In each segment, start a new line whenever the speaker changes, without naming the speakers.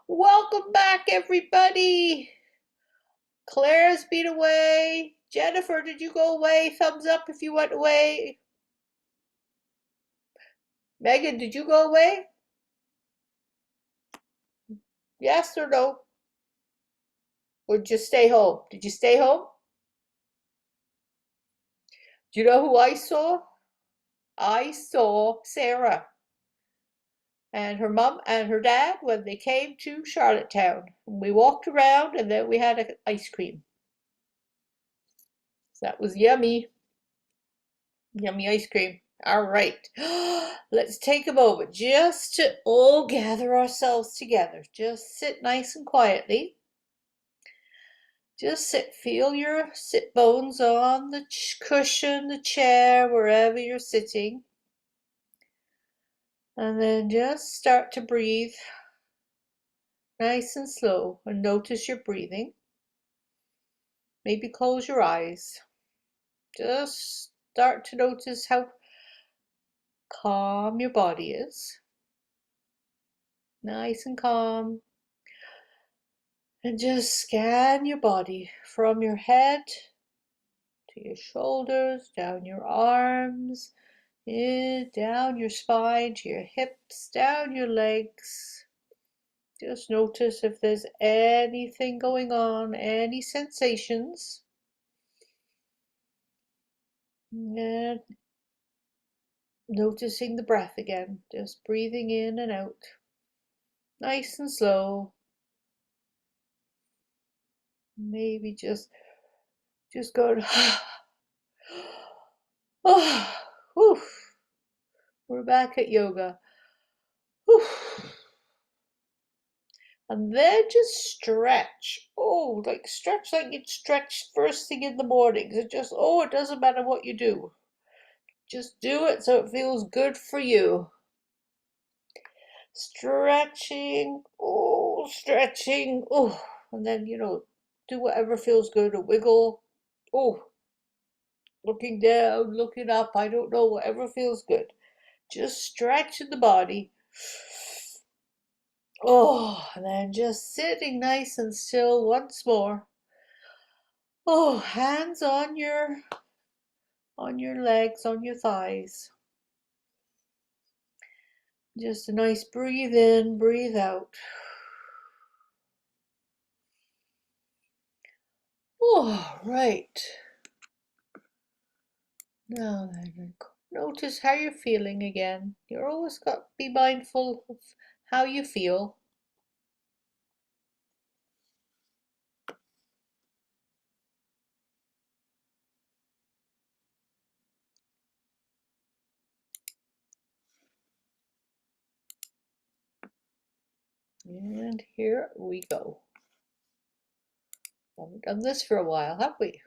Welcome back, everybody. Claire's been away. Jennifer, did you go away? Thumbs up if you went away. Megan, did you go away? Yes or no? Or just stay home? Did you stay home? Do you know who I saw? I saw Sarah and her mom and her dad when they came to Charlottetown. We walked around and then we had ice cream. So that was yummy. Yummy ice cream. All right. Let's take a moment just to all gather ourselves together. Just sit nice and quietly. Just sit. Feel your sit bones on the cushion, the chair, wherever you're sitting. And then just start to breathe nice and slow and notice your breathing. Maybe close your eyes. Just start to notice how calm your body is. Nice and calm. And just scan your body from your head to your shoulders, down your arms, down your spine, to your hips, down your legs. Just notice if there's anything going on, any sensations. And noticing the breath again, just breathing in and out. Nice and slow. Maybe just go. Oh, whew. We're back at yoga. Whew. And then just stretch. Oh, like stretch like you'd stretch first thing in the morning. It just, it doesn't matter what you do. Just do it so it feels good for you. Stretching, stretching, and then, do whatever feels good, a wiggle, looking down, looking up, I don't know, whatever feels good. Just stretching the body. And then just sitting nice and still once more. Hands on your legs, on your thighs. Just a nice breathe in, breathe out. Oh, right. Now then, notice how you're feeling again. You're always got to be mindful of how you feel. And here we go. Haven't done this for a while, have we?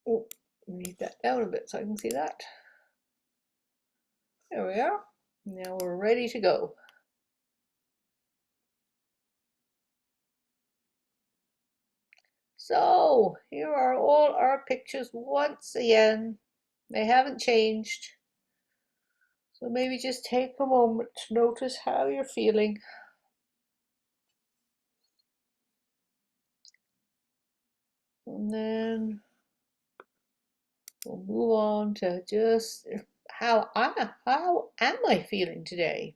Oh, need that down a bit so I can see that. There we are. Now we're ready to go. So here are all our pictures once again. They haven't changed. So maybe just take a moment to notice how you're feeling. And then we'll move on to just how am I feeling today?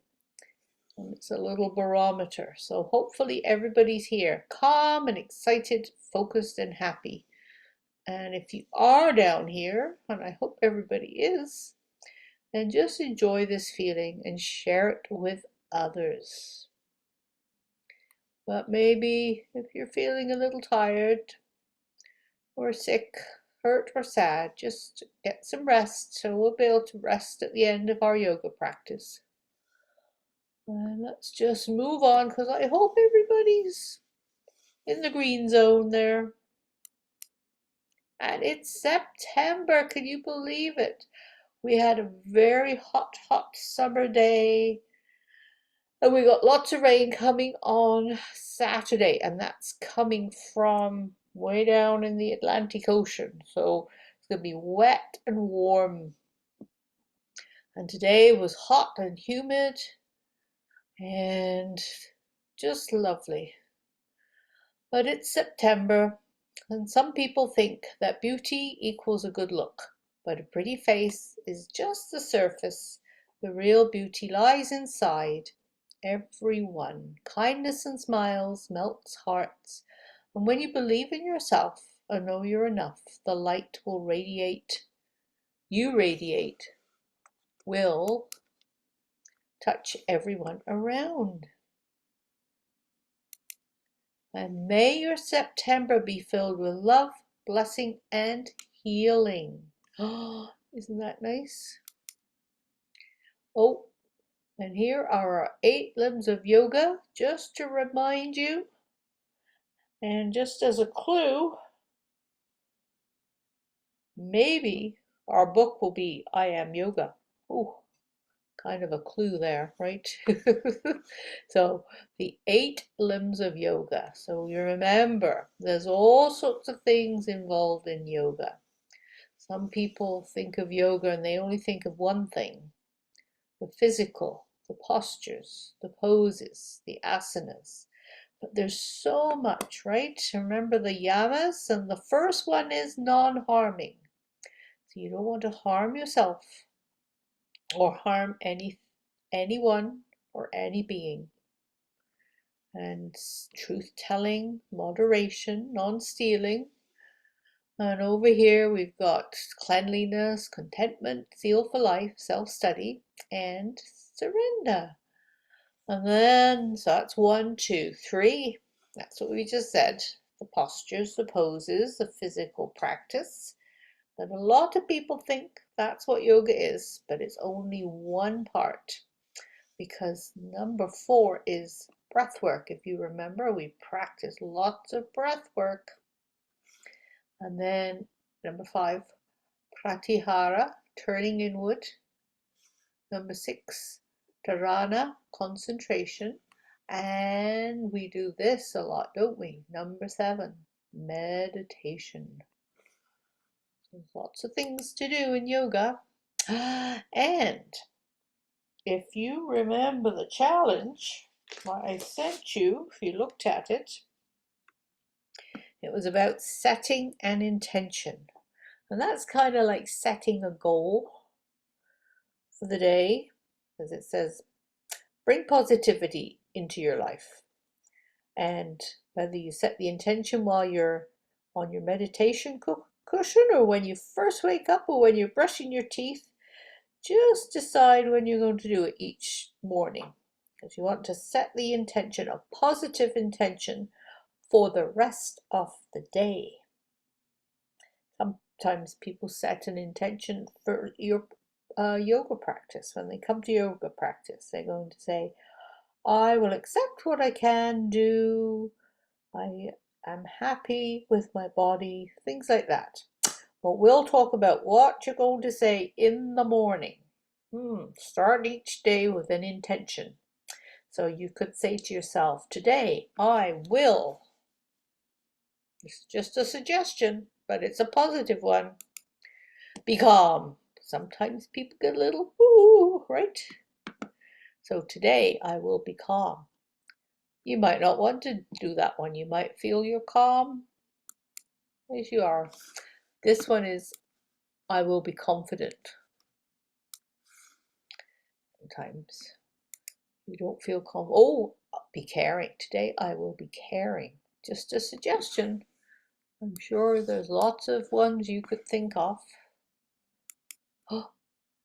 And it's a little barometer. So hopefully everybody's here, calm and excited, focused and happy. And if you are down here, and I hope everybody is, then just enjoy this feeling and share it with others. But maybe if you're feeling a little tired or sick, hurt or sad, just get some rest so we'll be able to rest at the end of our yoga practice. And let's just move on because I hope everybody's in the green zone there. And it's September, can you believe it? We had a very hot, hot summer day. And we got lots of rain coming on Saturday, and that's coming from way down in the Atlantic Ocean. So it's going to be wet and warm. And today was hot and humid and just lovely. But it's September, and some people think that beauty equals a good look. But a pretty face is just the surface. The real beauty lies inside everyone. Kindness and smiles melts hearts. And when you believe in yourself and know you're enough, the light will radiate. You radiate will touch everyone around. And may your September be filled with love, blessing, and healing. Oh, isn't that nice? Oh, and here are our 8 limbs of yoga, just to remind you. And just as a clue, maybe our book will be I Am Yoga. Oh, kind of a clue there, right? So the 8 limbs of yoga. So you remember, there's all sorts of things involved in yoga. Some people think of yoga and they only think of one thing, the physical, the postures, the poses, the asanas. But there's so much, right? Remember the yamas, and the first one is non-harming. So you don't want to harm yourself or harm anyone or any being. And truth-telling, moderation, non-stealing. And over here we've got cleanliness, contentment, zeal for life, self-study, and surrender. And then, so that's 1, 2, 3. That's what we just said. The postures, the poses, the physical practice. But a lot of people think that's what yoga is, but it's only one part. Because number 4 is breath work. If you remember, we practice lots of breath work. And then number 5, pratyahara, turning inward. Number 6, dharana, concentration. And we do this a lot, don't we? Number 7, meditation. There's lots of things to do in yoga. And if you remember the challenge, what I sent you, if you looked at it, it was about setting an intention. And that's kind of like setting a goal for the day, as it says, bring positivity into your life. And whether you set the intention while you're on your meditation cushion, or when you first wake up, or when you're brushing your teeth, just decide when you're going to do it each morning, because you want to set the intention, a positive intention, for the rest of the day. Sometimes people set an intention for your yoga practice. When they come to yoga practice, they're going to say, I will accept what I can do. I am happy with my body, things like that. But we'll talk about what you're going to say in the morning. Start each day with an intention. So you could say to yourself, today I will. It's just a suggestion, but it's a positive one. Be calm. Sometimes people get a little woo, right? So today I will be calm. You might not want to do that one. You might feel you're calm as you are. This one is, I will be confident. Sometimes you don't feel calm. Oh, be caring. Today I will be caring. Just a suggestion. I'm sure there's lots of ones you could think of. Oh,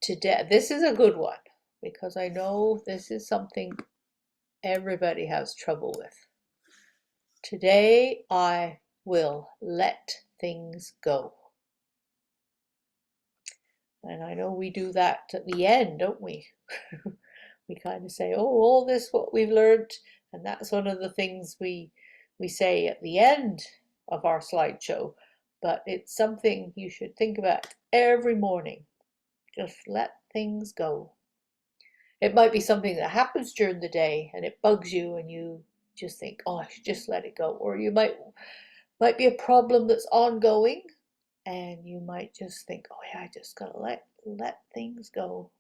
today, this is a good one, because I know this is something everybody has trouble with. Today I will let things go. And I know we do that at the end, don't we? We kind of say, oh, all this, what we've learned. And that's one of the things we say at the end of our slideshow. But it's something you should think about every morning. Just let things go. It might be something that happens during the day and it bugs you and you just think, oh, I should just let it go. Or you might be a problem that's ongoing and you might just think, oh yeah, I just gotta let things go,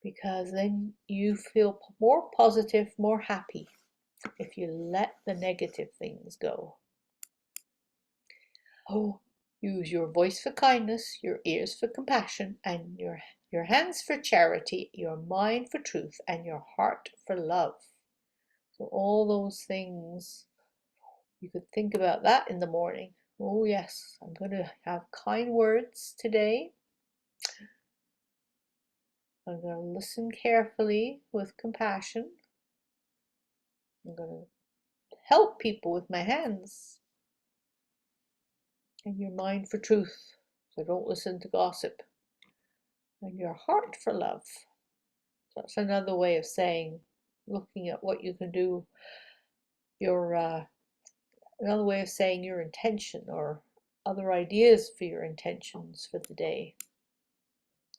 because then you feel more positive, more happy if you let the negative things go. Oh, use your voice for kindness, your ears for compassion, and your hands for charity, your mind for truth, and your heart for love. So all those things, you could think about that in the morning. Oh yes, I'm going to have kind words today. I'm going to listen carefully with compassion. I'm going to help people with my hands. And your mind for truth, so don't listen to gossip. And your heart for love. So that's another way of saying, looking at what you can do, your another way of saying your intention or other ideas for your intentions for the day.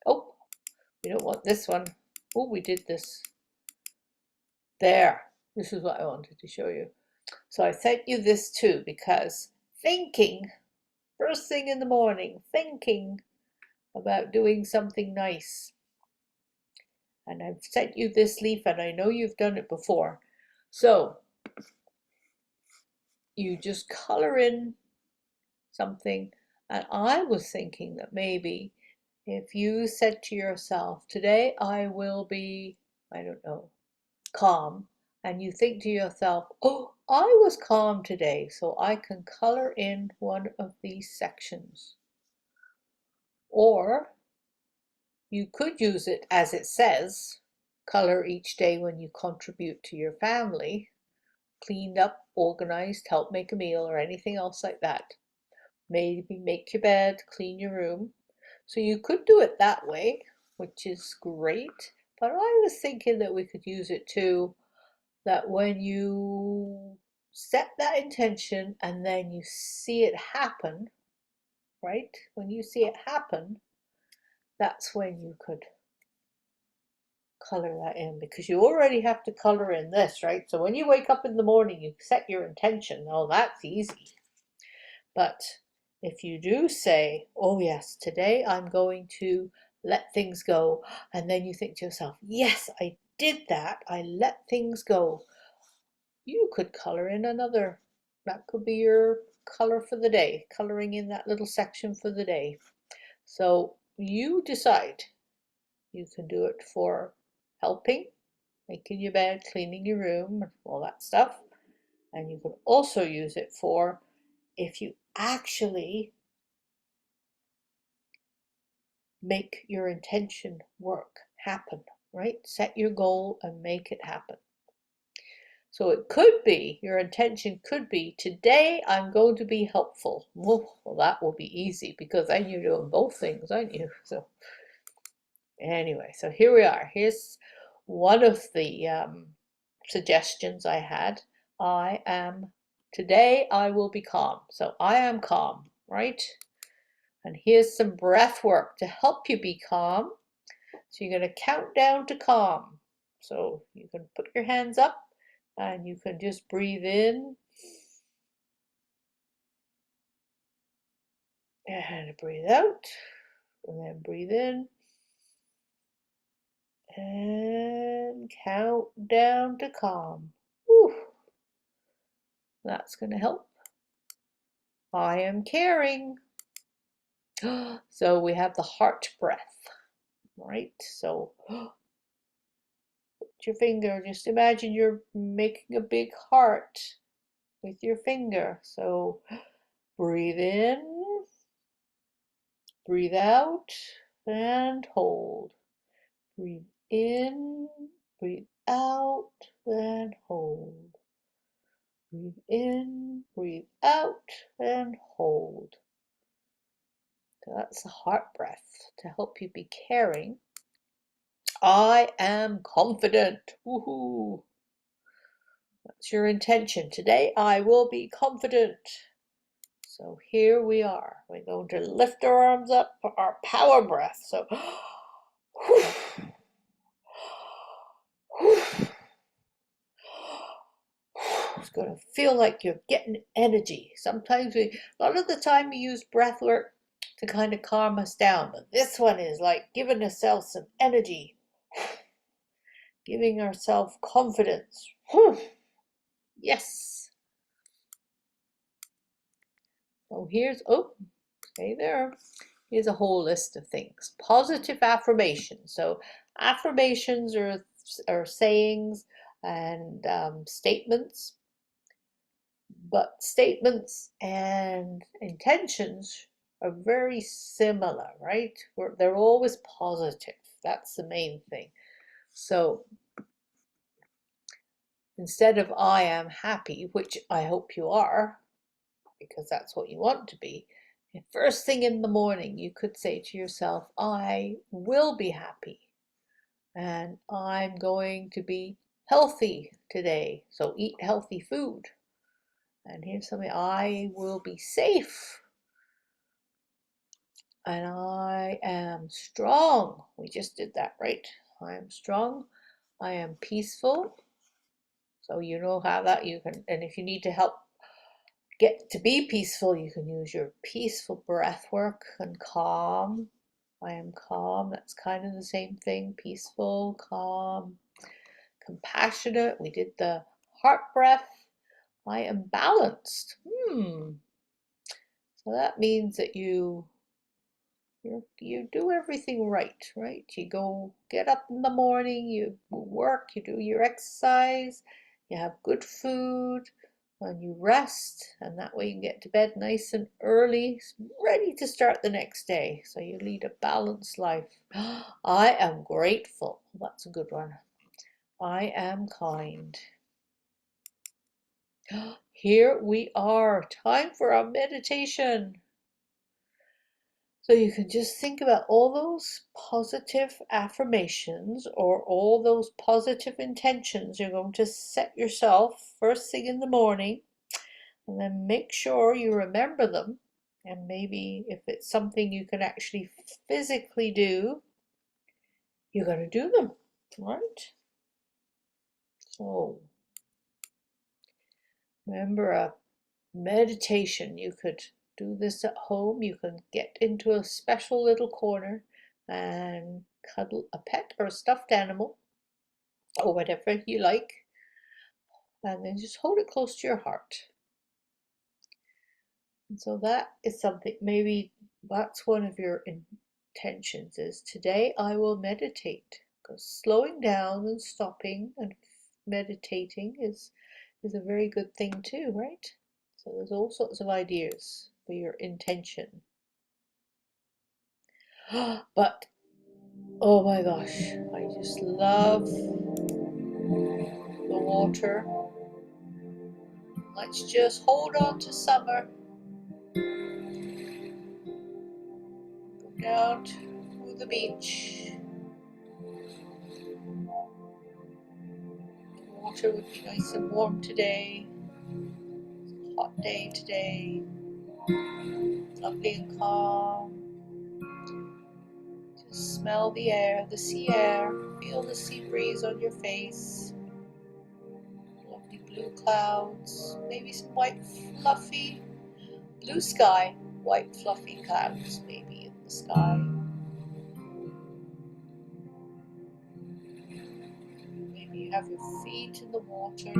Oh, we don't want this one. Oh, we did this. There. This is what I wanted to show you. So I sent you this too, because thinking, first thing in the morning, thinking about doing something nice. And I've sent you this leaf and I know you've done it before. So you just color in something. And I was thinking that maybe if you said to yourself, today I will be, I don't know, calm, and you think to yourself, oh, I was calm today, so I can color in one of these sections. Or you could use it as it says, color each day when you contribute to your family, cleaned up, organized, help make a meal, or anything else like that. Maybe make your bed, clean your room. So you could do it that way, which is great. But I was thinking that we could use it too, that when you set that intention and then you see it happen, right? When you see it happen, that's when you could color that in, because you already have to color in this, right? So when you wake up in the morning, you set your intention. Oh, that's easy. But if you do say, oh yes, today I'm going to let things go, and then you think to yourself, yes, I did that, I let things go, you could color in another. That could be your color for the day, coloring in that little section for the day. So you decide. You can do it for helping, making your bed, cleaning your room, all that stuff. And you can also use it for if you actually make your intention work, happen, right? Set your goal and make it happen. So it could be, your intention could be, today I'm going to be helpful. Well, that will be easy because then you're doing both things, aren't you? So anyway, so here we are. Here's one of the suggestions I had. Today I will be calm. So I am calm, right? And here's some breath work to help you be calm. So you're going to count down to calm. So you can put your hands up and you can just breathe in and breathe out, and then breathe in and count down to calm. Whew. That's going to help. I am caring. So we have the heart breath, right? So put your finger, just imagine you're making a big heart with your finger. So breathe in, breathe out, and hold. Breathe in, breathe out, and hold. Breathe in, breathe out, and hold. So that's the heart breath to help you be caring. I am confident. Woohoo! That's your intention. Today I will be confident. So here we are. We're going to lift our arms up for our power breath. So It's going to feel like you're getting energy. Sometimes a lot of the time we use breath work to kind of calm us down, but this one is like giving ourselves some energy, giving ourselves confidence. Yes. So stay there. Here's a whole list of things. Positive affirmations. So affirmations are sayings and statements, but statements and intentions are very similar, right? They're always positive. That's the main thing. So instead of I am happy, which I hope you are, because that's what you want to be, first thing in the morning, you could say to yourself, I will be happy and I'm going to be healthy today. So eat healthy food. And here's something, I will be safe and I am strong. We just did that, right? I am strong. I am peaceful. So you know how that you can, and if you need to help get to be peaceful, you can use your peaceful breath work and calm. I am calm. That's kind of the same thing. Peaceful, calm, compassionate. We did the heart breath. I am balanced. So that means that you do everything right, right? You go get up in the morning, you work, you do your exercise, you have good food, and you rest, and that way you get to bed nice and early, ready to start the next day. So you lead a balanced life. I am grateful. That's a good one. I am kind. Here we are. Time for our meditation. So you can just think about all those positive affirmations or all those positive intentions you're going to set yourself first thing in the morning, and then make sure you remember them. And maybe if it's something you can actually physically do, you're going to do them, right? So remember a meditation. You could do this at home. You can get into a special little corner and cuddle a pet or a stuffed animal or whatever you like, and then just hold it close to your heart. And so that is something, maybe that's one of your intentions, is today I will meditate, because slowing down and stopping and meditating is a very good thing too, right? So there's all sorts of ideas for your intention. But oh my gosh, I just love the water. Let's just hold on to summer. Go down to the beach. The water would be nice and warm today. It's a hot day today. Lovely and calm. Just smell the air, the sea air. Feel the sea breeze on your face. Lovely blue clouds. Maybe some white fluffy blue sky. White fluffy clouds maybe in the sky. Maybe you have your feet in the water.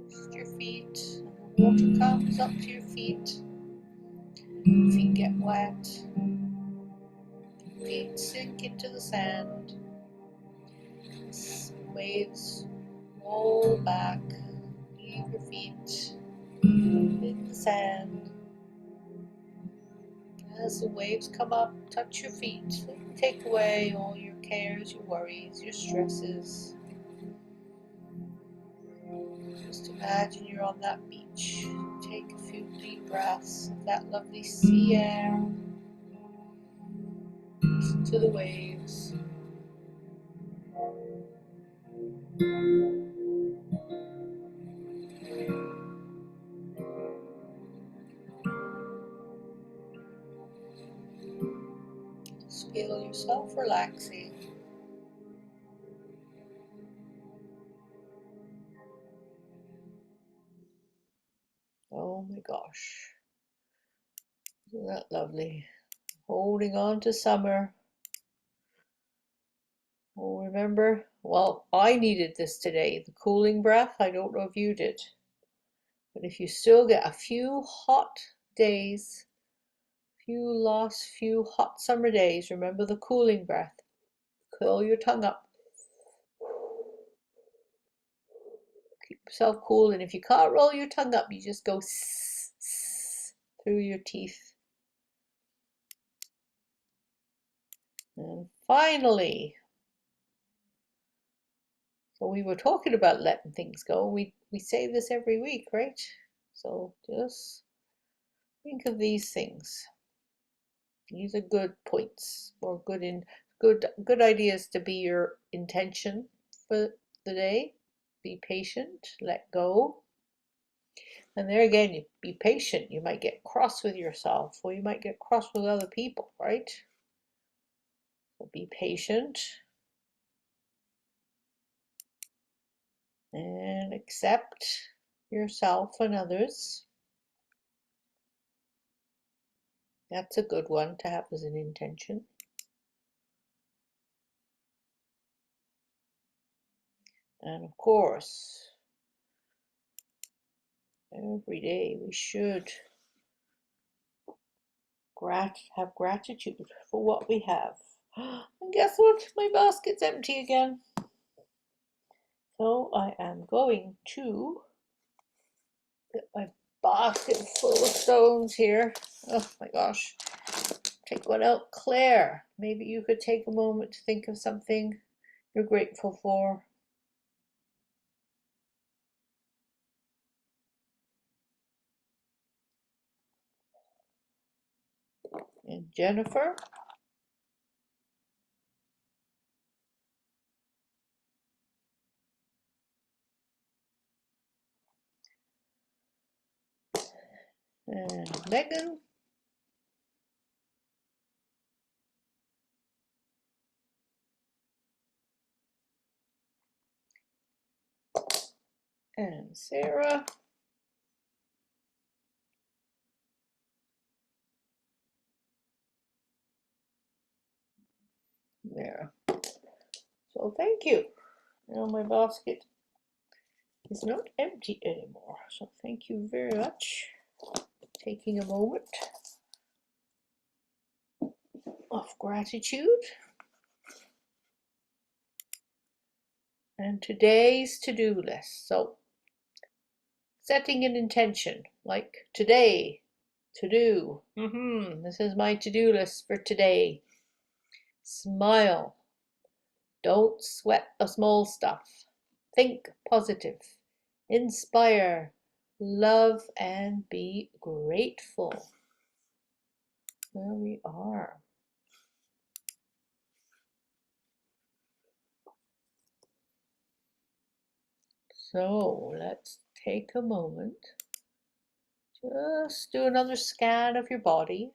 Just your feet, and the water comes up to your feet. Feet get wet. Feet sink into the sand. Waves roll back. Leave your feet in the sand. As the waves come up, touch your feet. Take away all your cares, your worries, your stresses. Just imagine you're on that beach. Take a few deep breaths of that lovely sea air. Listen to the waves. Just feel yourself relaxing. Oh my gosh. Isn't that lovely? Holding on to summer. Oh, remember? Well, I needed this today, the cooling breath. I don't know if you did. But if you still get a few hot days, few hot summer days, remember the cooling breath. Curl your tongue up. Keep yourself cool. And if you can't roll your tongue up, you just go through your teeth. And finally, so we were talking about letting things go. We say this every week, right? So just think of these things. These are good points or good ideas to be your intention for the day. Be patient, let go. And there again, you be patient. You might get cross with yourself or you might get cross with other people, right? So be patient and accept yourself and others. That's a good one to have as an intention. And of course, every day we should have gratitude for what we have. And guess what? My basket's empty again. So I am going to get my basket full of stones here. Oh my gosh. Take one out. Claire, maybe you could take a moment to think of something you're grateful for. And Jennifer. And Megan. And Sarah. There. So thank you. Now my basket is not empty anymore. So thank you very much for taking a moment of gratitude. And today's to-do list. So setting an intention like today, to do. This is my to-do list for today. Smile. Don't sweat the small stuff. Think positive. Inspire. Love and be grateful. There we are. So let's take a moment. Just do another scan of your body.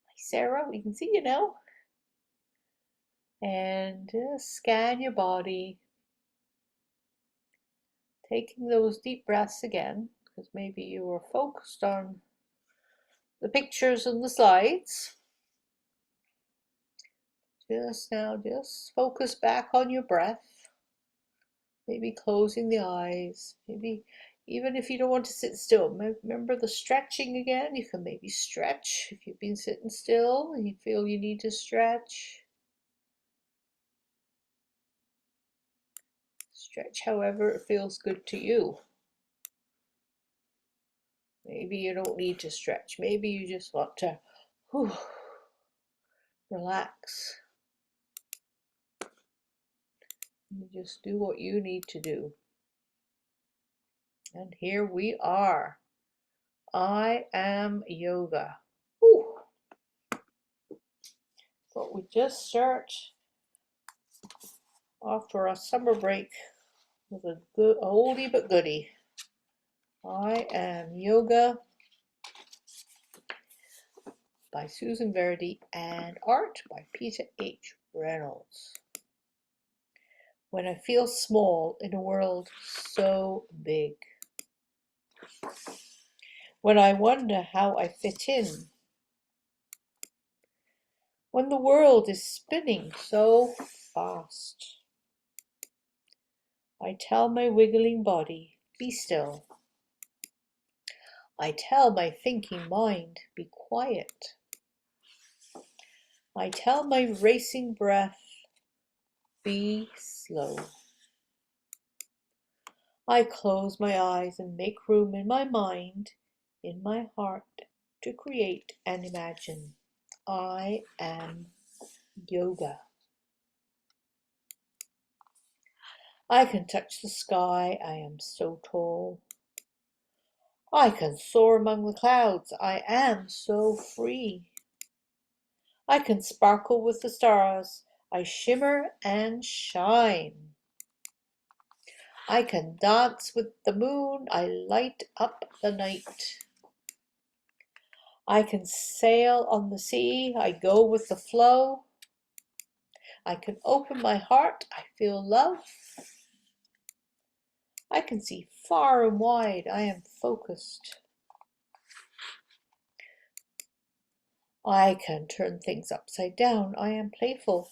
Hi, Sarah, we can see you now. And just scan your body. Taking those deep breaths again, because maybe you were focused on the pictures and the slides. Just focus back on your breath. Maybe closing the eyes. Maybe even if you don't want to sit still, remember the stretching again. You can maybe stretch if you've been sitting still and you feel you need to stretch. Stretch however it feels good to you. Maybe you don't need to stretch. Maybe you just want to relax. You just do what you need to do. And here we are. I am yoga. Whew. So we just start off for a summer break with a good oldie but goodie. I am yoga by Susan Verdi and art by Peter H. Reynolds. When I feel small in a world so big. when I wonder how I fit in, when the world is spinning so fast. I tell my wiggling body, be still. I tell my thinking mind, be quiet. I tell my racing breath, be slow. I close my eyes and make room in my mind, in my heart, to create and imagine. I am yoga. I can touch the sky, I am so tall. I can soar among the clouds, I am so free. I can sparkle with the stars, I shimmer and shine. I can dance with the moon, I light up the night. I can sail on the sea, I go with the flow. I can open my heart, I feel love. I can see far and wide, I am focused. I can turn things upside down, I am playful.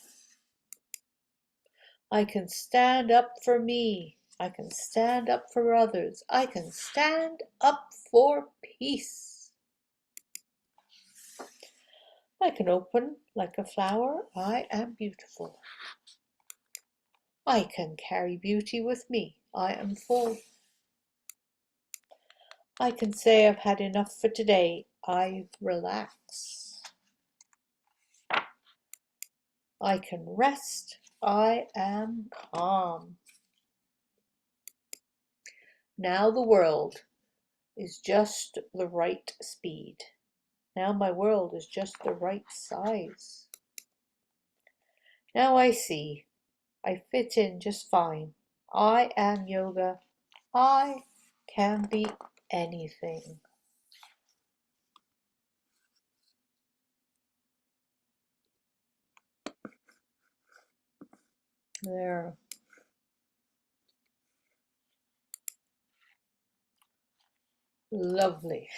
I can stand up for me, I can stand up for others, I can stand up for peace. I can open like a flower, I am beautiful. I can carry beauty with me, I am full. I can say I've had enough for today, I relax. I can rest, I am calm. Now the world is just the right speed. Now my world is just the right size. Now I see, I fit in just fine. I am yoga. I can be anything. There. Lovely.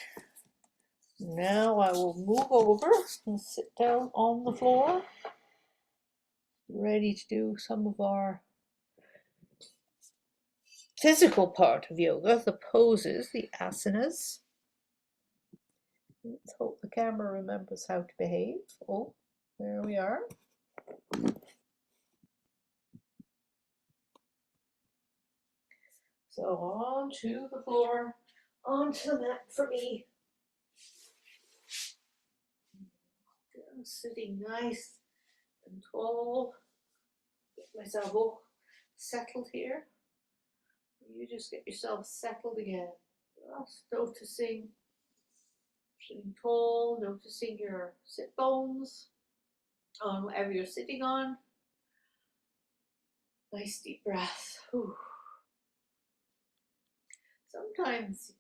Now I will move over and sit down on the floor, ready to do some of our physical part of yoga, the poses, the asanas. Let's hope the camera remembers how to behave. Oh, there we are. So onto the floor, onto the mat for me. Sitting nice and tall. Get myself all settled here. You just get yourself settled again. Just noticing, sitting tall, noticing your sit bones on whatever you're sitting on. Nice deep breath. Whew. Sometimes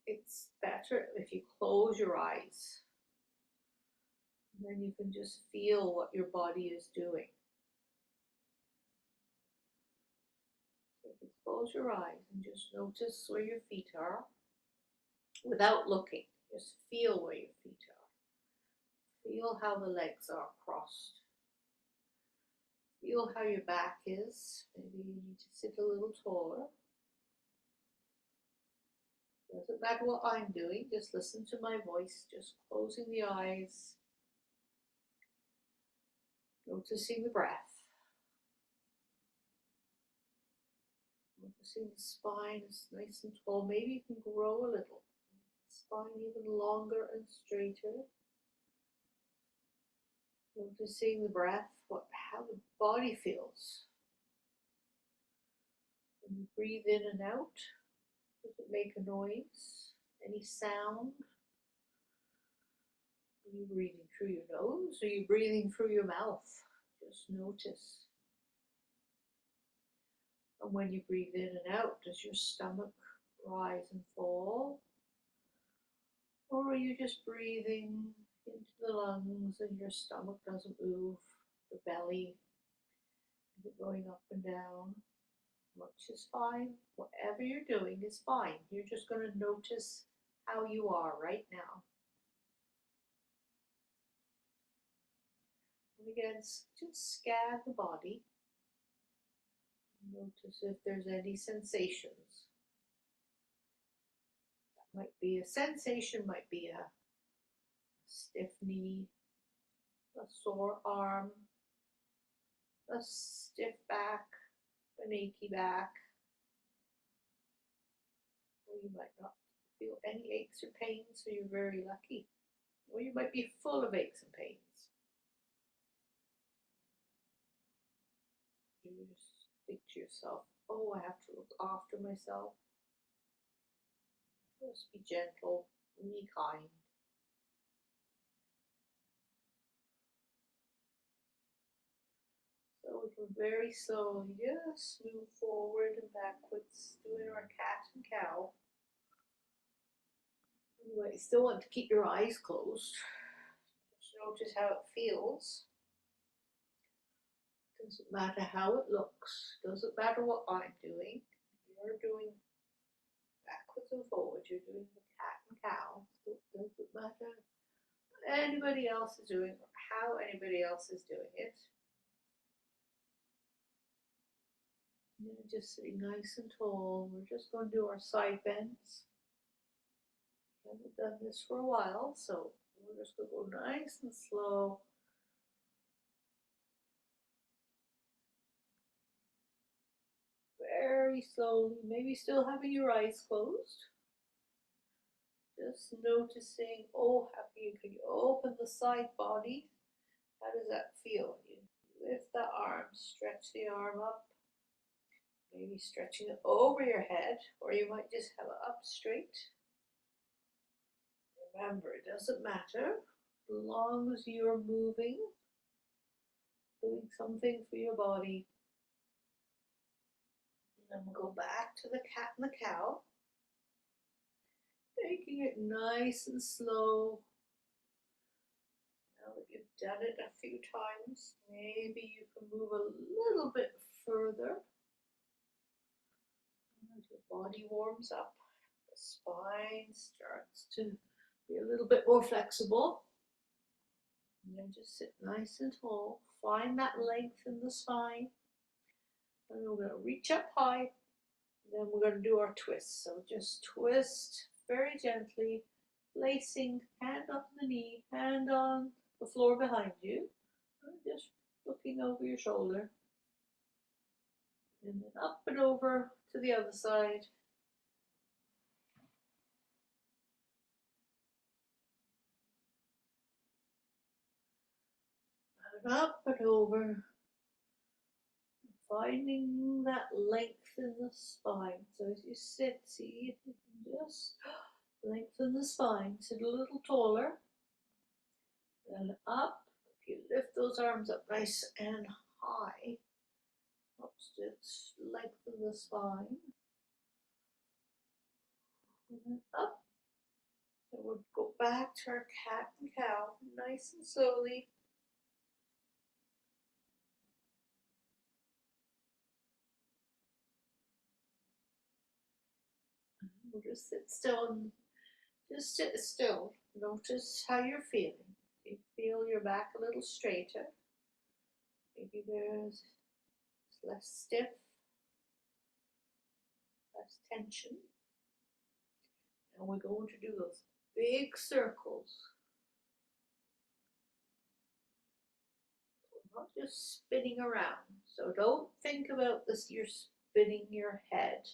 it's better if you close your eyes. Then you can just feel what your body is doing. So if you close your eyes and just notice where your feet are without looking, just feel where your feet are. Feel how the legs are crossed. Feel how your back is. Maybe you need to sit a little taller. Doesn't matter what I'm doing, just listen to my voice, just closing the eyes, noticing the breath. Noticing the spine is nice and tall. Maybe you can grow a little. Spine even longer and straighter. Noticing the breath, how the body feels. When you breathe in and out, does it make a noise? Any sound? Are you breathing through your nose? Are you breathing through your mouth? Just notice. And when you breathe in and out, does your stomach rise and fall? Or are you just breathing into the lungs and your stomach doesn't move, the belly, is it going up and down? Much is fine. Whatever you're doing is fine. You're just going to notice how you are right now. And again, just scan the body. Notice if there's any sensations. That might be a sensation, might be a stiff knee, a sore arm, a stiff back, an achy back. Or you might not feel any aches or pains, so you're very lucky. Or you might be full of aches and pains. You just think to yourself, oh, I have to look after myself. Just be gentle, be kind. So we can very slowly just move forward and backwards, doing our cat and cow. Anyway, you still want to keep your eyes closed. Just notice how it feels. Doesn't matter how it looks. Doesn't matter what I'm doing. You're doing backwards and forwards. You're doing the cat and cow. It doesn't matter what anybody else is doing or how anybody else is doing it. You're just sitting nice and tall. We're just going to do our side bends. We haven't done this for a while, so we're just going to go nice and slow. Very slowly, maybe still having your eyes closed. Just noticing, oh, can you open the side body? How does that feel? You lift the arm, stretch the arm up, maybe stretching it over your head, or you might just have it up straight. Remember, it doesn't matter, as long as you're moving, doing something for your body. And then we'll go back to the cat and the cow, making it nice and slow. Now that you've done it a few times, maybe you can move a little bit further. As your body warms up, the spine starts to be a little bit more flexible. And then just sit nice and tall. Find that length in the spine. And we're going to reach up high. Then we're going to do our twist. So just twist very gently, placing hand on the knee, hand on the floor behind you, and just looking over your shoulder. And then up and over to the other side. And up and over. Finding that length in the spine. So as you sit, see if you can just lengthen the spine, sit a little taller, then up. If you lift those arms up nice and high, helps to lengthen the spine. And then up. And we'll go back to our cat and cow, nice and slowly. We'll just sit still and just sit still. Notice how you're feeling. You feel your back a little straighter. Maybe there's less stiff, less tension. And we're going to do those big circles. We're not just spinning around. So don't think about this, you're spinning your head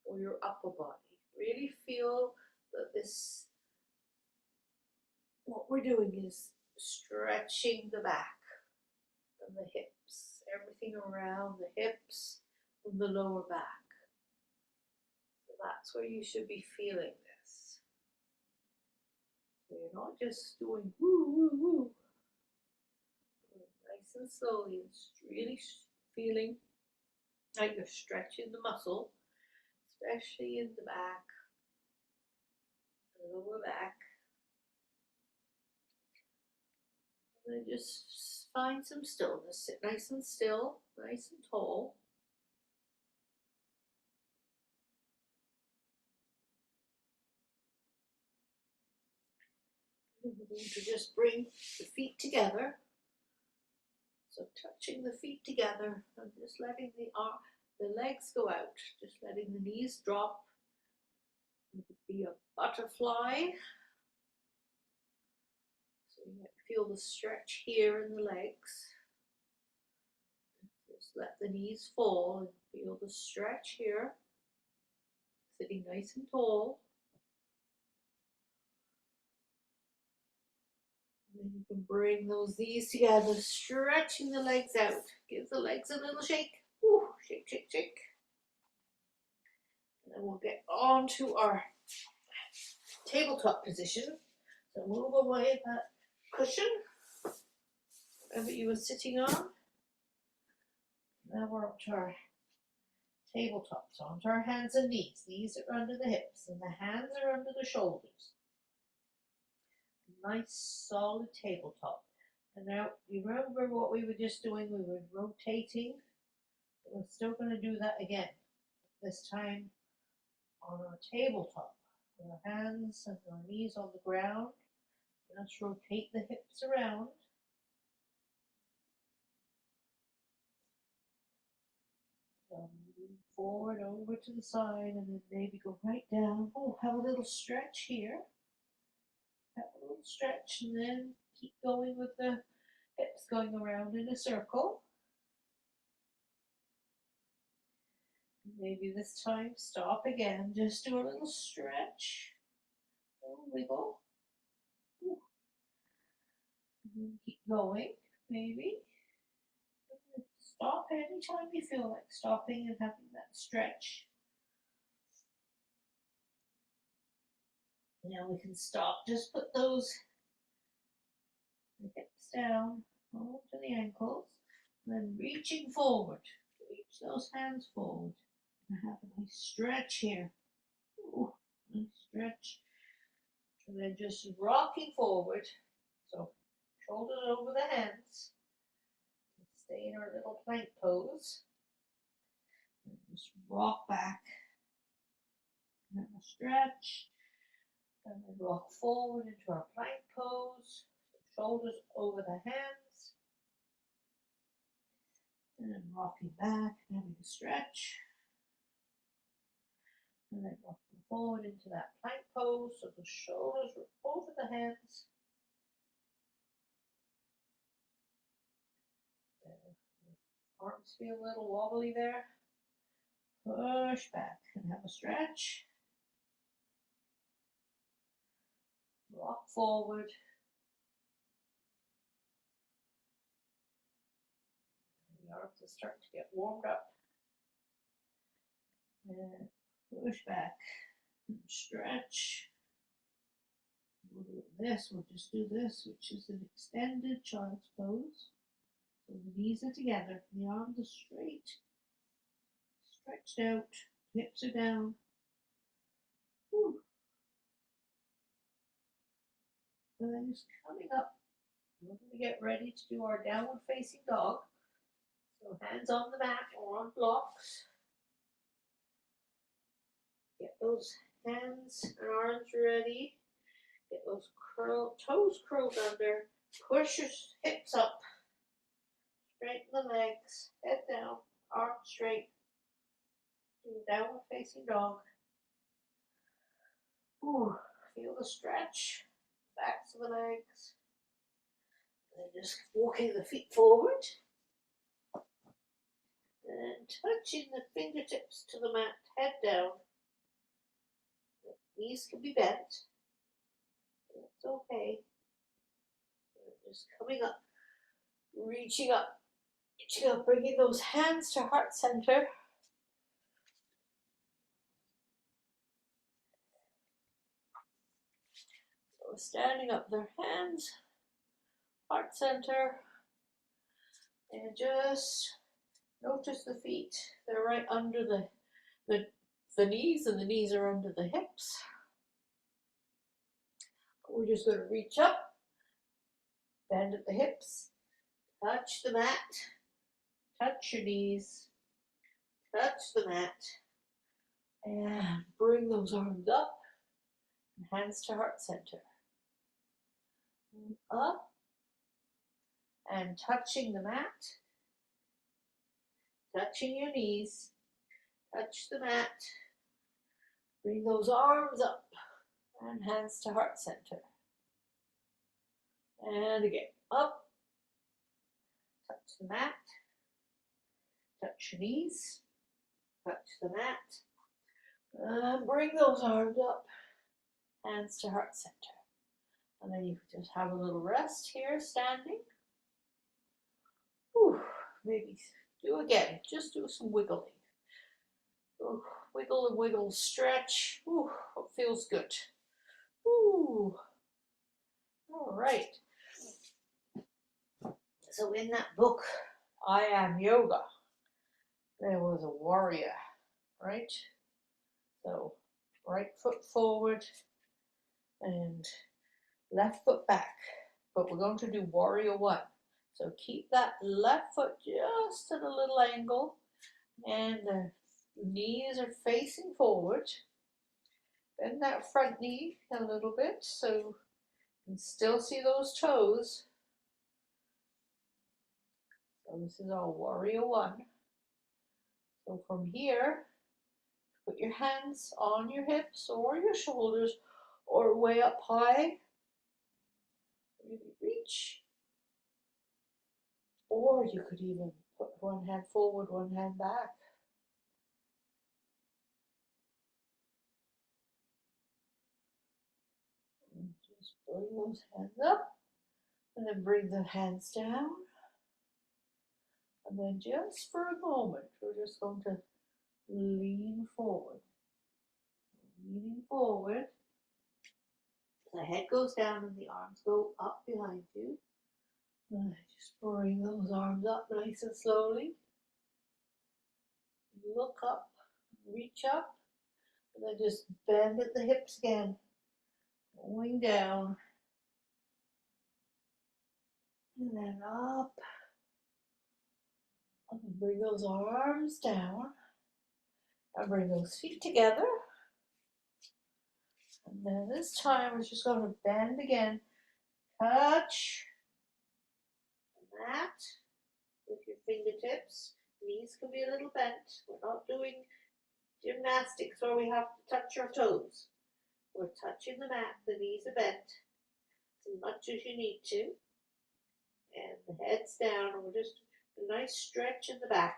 or your upper body. Really feel that this, what we're doing is stretching the back and the hips, everything around the hips and the lower back. So that's where you should be feeling this. So you're not just doing woo, woo, woo. Nice and slowly, it's really feeling like you're stretching the muscle, especially in the back, the lower back. And then just find some stillness. Sit nice and still, nice and tall. We're going to just bring the feet together. So touching the feet together and just letting the legs go out, just letting the knees drop. It could be a butterfly. So you might feel the stretch here in the legs. Just let the knees fall and feel the stretch here. Sitting nice and tall. And then you can bring those knees together, stretching the legs out. Give the legs a little shake. Ooh, shake, shake, shake. And then we'll get on to our tabletop position. So move away that cushion, whatever you were sitting on. Now we're up to our tabletop. So onto our hands and knees. Knees are under the hips and the hands are under the shoulders. Nice solid tabletop. And now you remember what we were just doing? We were rotating. We're still going to do that again. This time on our tabletop. With our hands and our knees on the ground. Let's rotate the hips around. Move forward over to the side and then maybe go right down. Oh, have a little stretch here. Have a little stretch and then keep going with the hips going around in a circle. Maybe this time stop again. Just do a little stretch. A little wiggle. Ooh. And then keep going, maybe. Stop anytime you feel like stopping and having that stretch. Now we can stop. Just put those hips down, over to the ankles, and then reaching forward. Reach those hands forward. And have a nice stretch here. Ooh, nice stretch. And then just rocking forward. So shoulders over the hands. Stay in our little plank pose. And just rock back. And have a stretch. And then rock forward into our plank pose. Shoulders over the hands. And then rocking back and having a stretch. And then rocking forward into that plank pose. So the shoulders are over the hands. Arms feel a little wobbly there. Push back and have a stretch. Rock forward. The arms are starting to get warmed up. And push back and stretch. We'll do this, we'll just do this, which is an extended child's pose. So the knees are together, the arms are straight, stretched out, hips are down. Whew. And then just coming up, we're going to get ready to do our downward facing dog. So hands on the mat or on blocks. Get those hands and arms ready. Get those toes curled under. Push your hips up. Straighten the legs. Head down. Arms straight. Do downward facing dog. Ooh, feel the stretch. Backs of the legs. And then just walking the feet forward. And touching the fingertips to the mat. Head down. The knees can be bent. It's okay. Just coming up, reaching up, bringing those hands to heart center. So standing up, their hands, heart center, and just notice the feet. They're right under the knees, and the knees are under the hips. We're just going to reach up, bend at the hips, touch the mat, touch your knees, touch the mat, and bring those arms up, and hands to heart center. Up and touching the mat, touching your knees, touch the mat, bring those arms up and hands to heart center. And again, up, touch the mat, touch your knees, touch the mat, and bring those arms up, hands to heart center. And then you can just have a little rest here, standing. Whew, maybe do again, just do some wiggling. Ooh, wiggle and wiggle, stretch. Ooh, it feels good. Ooh. All right. So in that book, I Am Yoga, there was a warrior, right? So right foot forward and left foot back. But we're going to do warrior one. So keep that left foot just at a little angle and the knees are facing forward. Bend that front knee a little bit so you can still see those toes. So this is our warrior one. So from here, put your hands on your hips or your shoulders or way up high. Really reach. Or you could even put one hand forward, one hand back. And just bring those hands up and then bring the hands down. And then just for a moment, we're just going to lean forward. Leaning forward. The head goes down and the arms go up behind you. And just bring those arms up nice and slowly. Look up, reach up, and then just bend at the hips again. Going down. And then up. And bring those arms down. And bring those feet together. And then this time we're just going to bend again. Touch the mat with your fingertips. Knees can be a little bent. We're not doing gymnastics where we have to touch our toes. We're touching the mat. The knees are bent as much as you need to. And the head's down. And we're just a nice stretch in the back.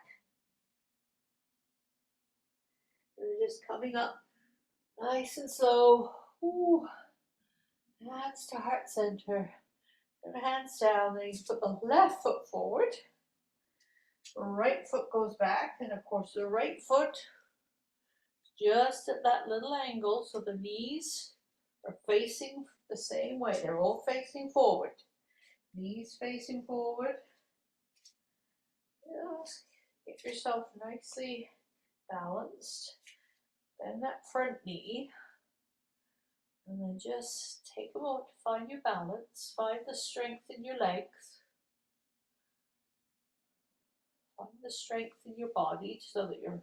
And we're just coming up nice and slow. Ooh. Hands to heart center. And hands down. Then you put the left foot forward. The right foot goes back. And of course the right foot just at that little angle. So the knees are facing the same way. They're all facing forward. Knees facing forward. Just get yourself nicely balanced. Bend that front knee. And then just take a moment to find your balance. Find the strength in your legs. Find the strength in your body so that you're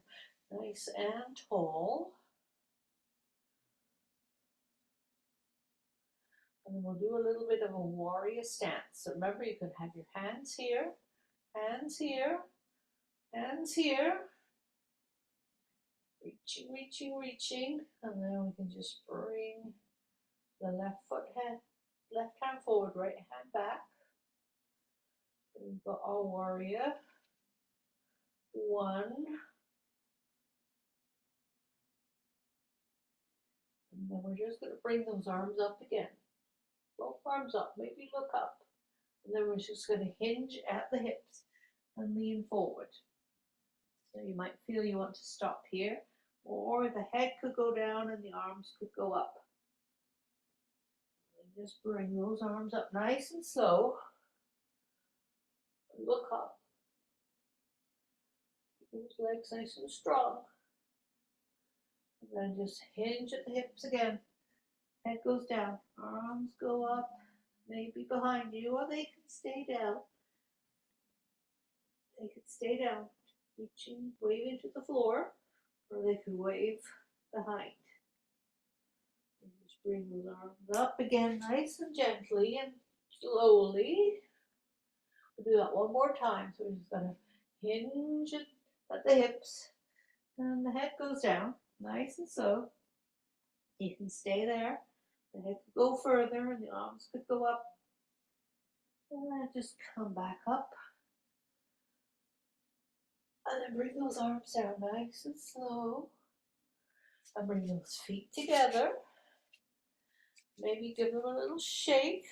nice and tall. And then we'll do a little bit of a warrior stance. So remember, you can have your hands here, hands here, hands here. Reaching, reaching, reaching. And then we can just bring the left hand forward, right hand back. We've got our warrior. One. And then we're just going to bring those arms up again. Both arms up, maybe look up. And then we're just going to hinge at the hips and lean forward. So you might feel you want to stop here, or the head could go down and the arms could go up. And just bring those arms up nice and slow. Look up. Keep those legs nice and strong. And then just hinge at the hips again. Head goes down, arms go up, maybe behind you, or they can stay down. They can stay down, reaching, waving to the floor, or they could wave behind. And just bring those arms up again, nice and gently, and slowly. We'll do that one more time. So we're just gonna hinge it at the hips, and the head goes down, nice and slow. You can stay there. The head could go further, and the arms could go up. And then just come back up. And then bring those arms down nice and slow. And bring those feet together. Maybe give them a little shake.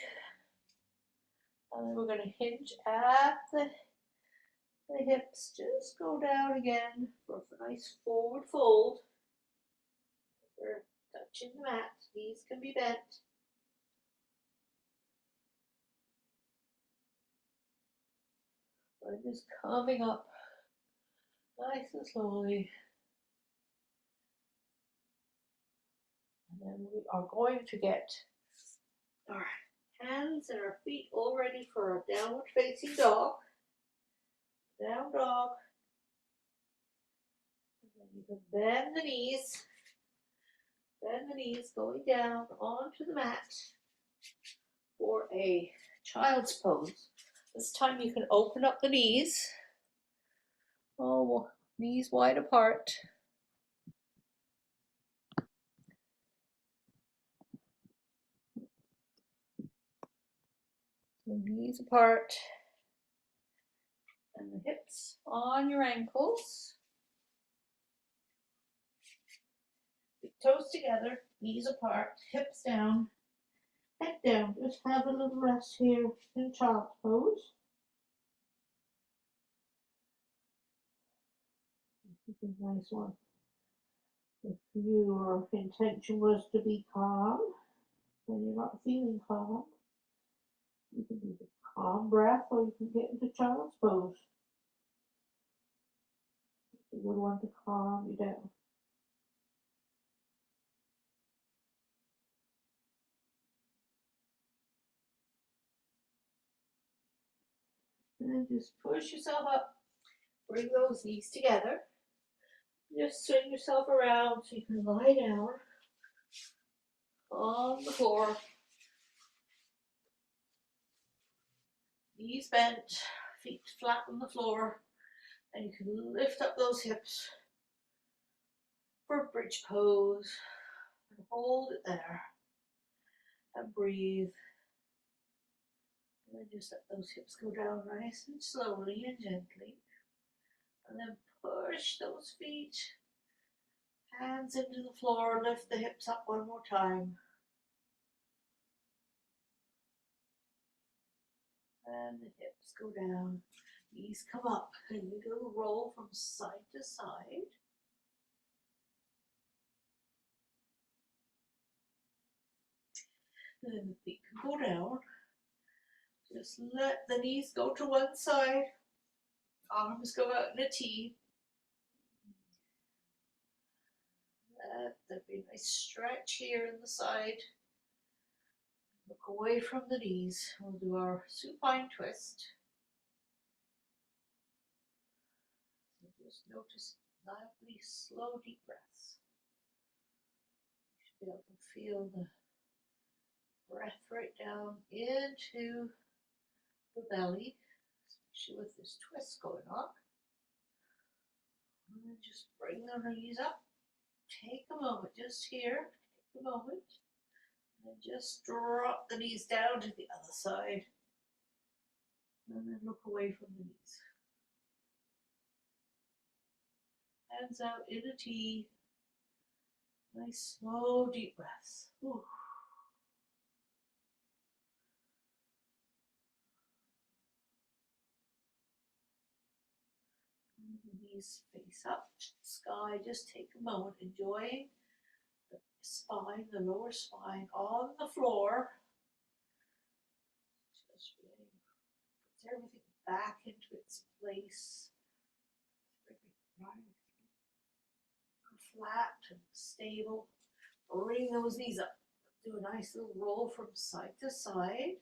And then we're going to hinge at the hips. Just go down again for a nice forward fold. We're touching the mat. Knees can be bent. I'm just coming up nice and slowly. And then we are going to get our hands and our feet all ready for a downward facing dog. Down dog. And then you can bend the knees. Bend the knees going down onto the mat for a child's pose. This time you can open up the knees. Oh, knees wide apart. So knees apart. And the hips on your ankles. Toes together, knees apart, hips down, head down. Just have a little rest here in child's pose. This is a nice one. If your intention was to be calm, and you're not feeling calm, you can do the calm breath, or you can get into child's pose. It's a good one to calm you down. And then just push yourself up. Bring those knees together. Just swing yourself around so you can lie down on the floor. Knees bent, feet flat on the floor, and you can lift up those hips for bridge pose and hold it there and breathe. And then just let those hips go down nice and slowly and gently. And then push those feet, hands into the floor, lift the hips up one more time. And the hips go down, knees come up, and you go roll from side to side. And then the feet can go down. Just let the knees go to one side, arms go out in a T. Let there be a nice stretch here in the side. Look away from the knees. We'll do our supine twist. So just notice lively, slow, deep breaths. You should be able to feel the breath right down into the belly, especially with this twist going on. And then just bring the knees up. Take a moment just here. Take a moment. And just drop the knees down to the other side. And then look away from the knees. Hands out in a T. Nice, slow, deep breaths. Ooh. And the knees face up, sky. Just take a moment, enjoying the spine, the lower spine on the floor. Just really puts everything back into its place. Nice, flat and stable. Bring those knees up. Do a nice little roll from side to side.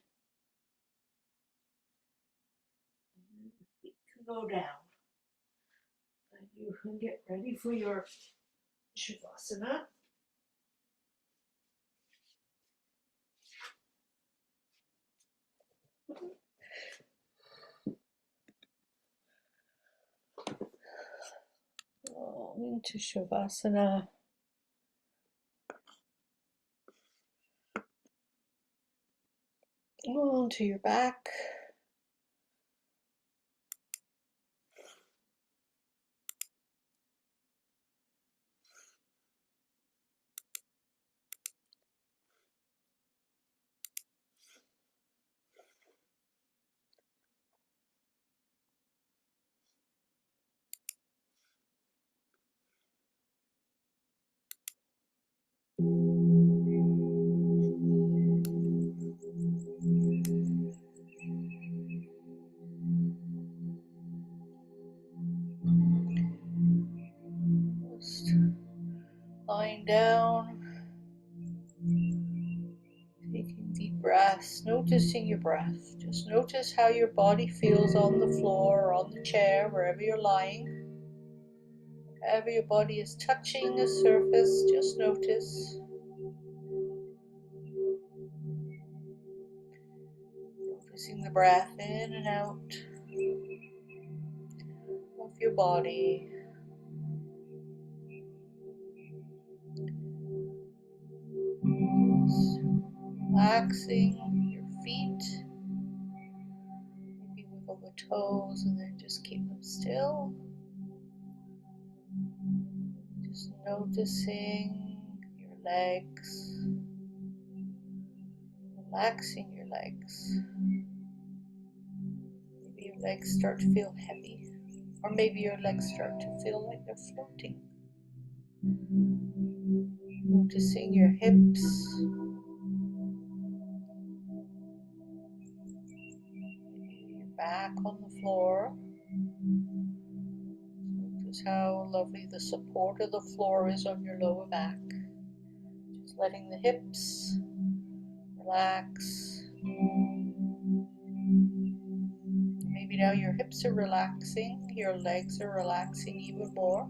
And the feet can go down. And you can get ready for your Shavasana. Into Shavasana. Onto your back. Just lying down, taking deep breaths, noticing your breath. Just notice how your body feels on the floor or on the chair, wherever you're lying. However your body is touching the surface, just notice. Noticing the breath in and out of your body. Just relaxing your feet. Maybe wiggle the toes and then just keep them still. Just noticing your legs. Relaxing your legs. Maybe your legs start to feel heavy. Or maybe your legs start to feel like they're floating. Noticing your hips. Your back on the floor. Notice how lovely the support of the floor is on your lower back. Just letting the hips relax. Maybe now your hips are relaxing, your legs are relaxing even more.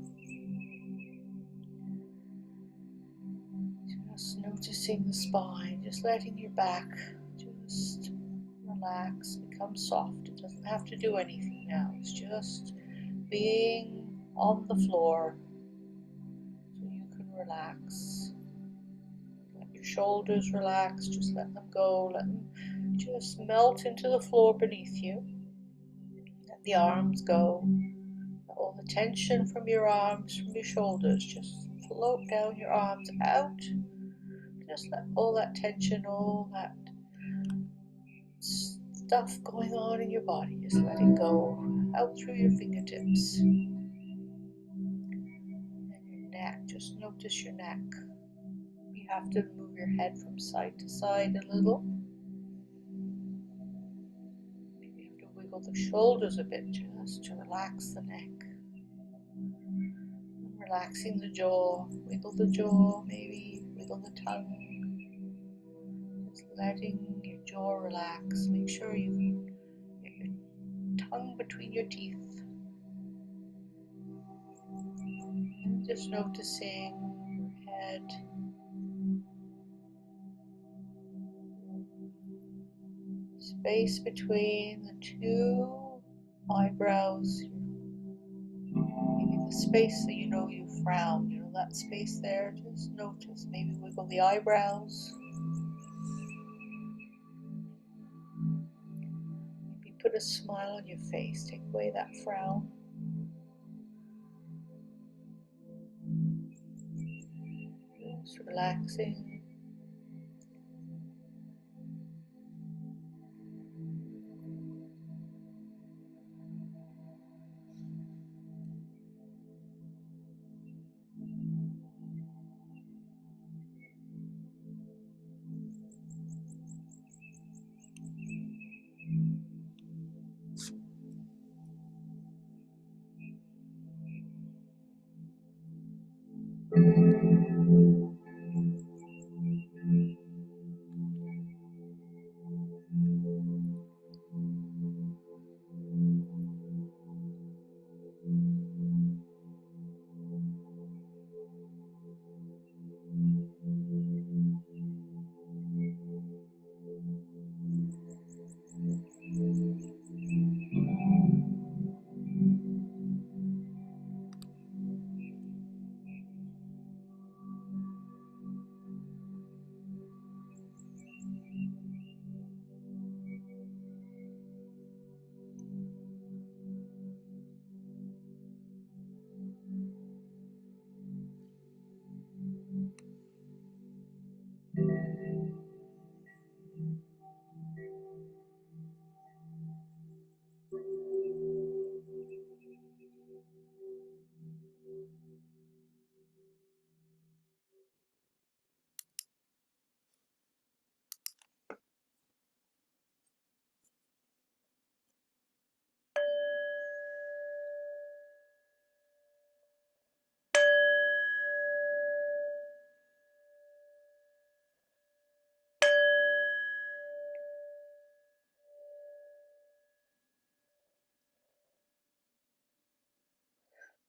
Just noticing the spine, just letting your back just relax, become soft. It doesn't have to do anything now. It's just being on the floor so you can relax. Let your shoulders relax, just let them go, let them just melt into the floor beneath you. Let the arms go. Let all the tension from your arms, from your shoulders, just float down your arms out. Just let all that tension, all that stuff going on in your body, just let it go out through your fingertips. And your neck, just notice your neck. You have to move your head from side to side a little. Maybe you have to wiggle the shoulders a bit just to relax the neck. And relaxing the jaw, wiggle the jaw, maybe wiggle the tongue. Just letting your jaw relax. Make sure you get your tongue between your teeth. And just noticing your head. Space between the two eyebrows. Maybe the space that you know you frown. You know that space there? Just notice. Maybe wiggle the eyebrows. Maybe put a smile on your face. Take away that frown. Just relaxing.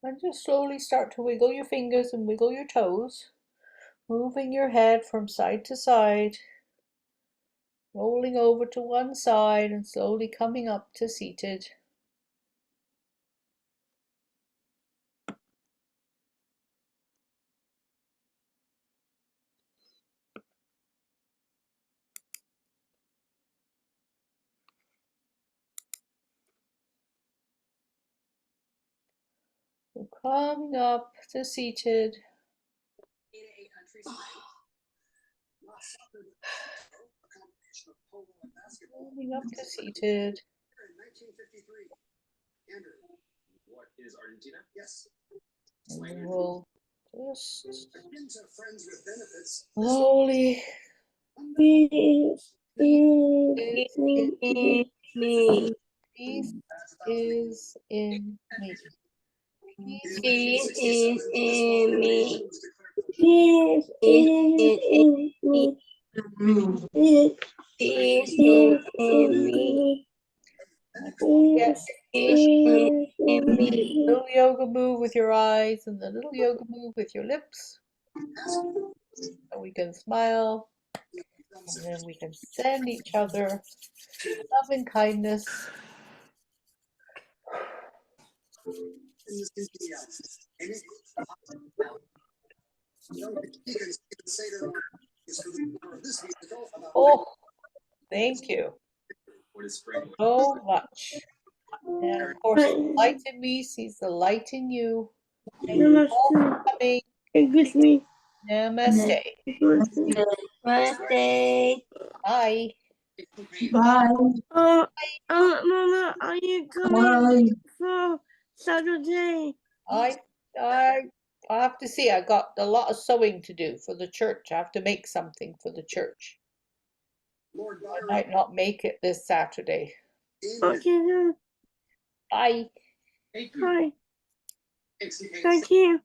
And just slowly start to wiggle your fingers and wiggle your toes, moving your head from side to side, rolling over to one side and slowly coming up to seated. So coming up to seated. Coming up to seated. And then we'll just slowly
Peace is in me.
peace is in me.
Peace is in me. Peace is in me. Peace is in me.
Yes.
Peace is in me.
Little yoga move with your eyes and the little yoga move with your lips. And we can smile. And then we can send each other love and kindness. Oh, thank you so much. And of course, the light in me sees the light in you. Thank you all for coming.
Excuse me.
Namaste.
Namaste.
Bye.
Bye.
Mama, are you coming for Saturday?
I have to see. I got a lot of sewing to do for the church. I have to make something for the church. I might not make it this Saturday.
Okay, then.
Bye.
Bye. Thank you.